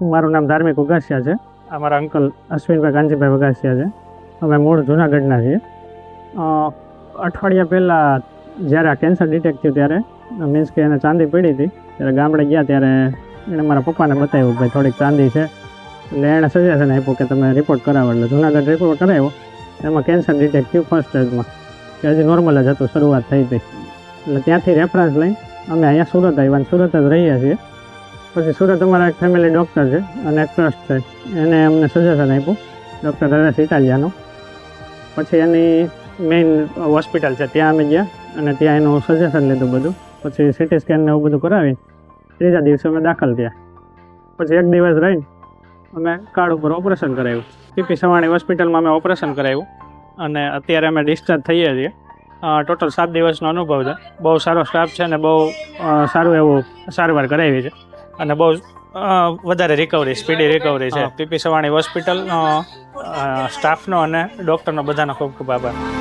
મારું નામ ધાર્મિક ઉગાસિયા છે. અમારા અંકલ અશ્વિનભાઈ કાંજીભાઈ વગાસિયા છે. અમે મૂળ જૂનાગઢના છીએ. અઠવાડિયા પહેલાં જ્યારે આ કેન્સર ડિટેક્ટ થયું ત્યારે મીન્સ કે એને ચાંદી પડી હતી, ત્યારે ગામડે ગયા ત્યારે એણે મારા પપ્પાને બતાવ્યું ભાઈ થોડીક ચાંદી છે. એટલે એણે સજેશન આપ્યું કે તમે રિપોર્ટ કરાવો. એટલે જૂનાગઢ રિપોર્ટ કરાવ્યો. એમાં કેન્સર ડિટેક્ટ થયું ફર્સ્ટ સ્ટેજમાં, કે હજી નોર્મલ જ હતું, શરૂઆત થઈ હતી. એટલે ત્યાંથી રેફરન્સ લઈને અમે અહીંયા સુરત આવ્યા અને સુરત જ રહીએ છીએ. પછી સુરત અમારા એક ફેમિલી ડૉક્ટર છે અને એક ટ્રસ્ટ છે, એને અમને સજેશન આપ્યું ડૉક્ટર હરેશ ઇટાલિયાનું. પછી એની મેઇન હોસ્પિટલ છે ત્યાં અમે ગયા અને ત્યાં એનું સજેશન લીધું બધું. પછી સિટી સ્કેન ને એવું બધું કરાવી ત્રીજા દિવસે અમે દાખલ થયા. પછી એક દિવસ રહીને અમે કાર્ડ ઉપર ઓપરેશન કરાવ્યું. પીપી સવાણી હોસ્પિટલમાં અમે ઓપરેશન કરાવ્યું અને અત્યારે અમે ડિસ્ચાર્જ થઈએ છીએ. ટોટલ 7 દિવસનો અનુભવ છે. બહુ સારો સ્ટાફ છે અને બહુ સારું એવું સારવાર કરાવી છે અને બહુ વધારે રિકવરી, સ્પીડી રિકવરી છે. પીપી સવાણી હોસ્પિટલ સ્ટાફનો અને ડૉક્ટરનો બધાનો ખૂબ ખૂબ આભાર.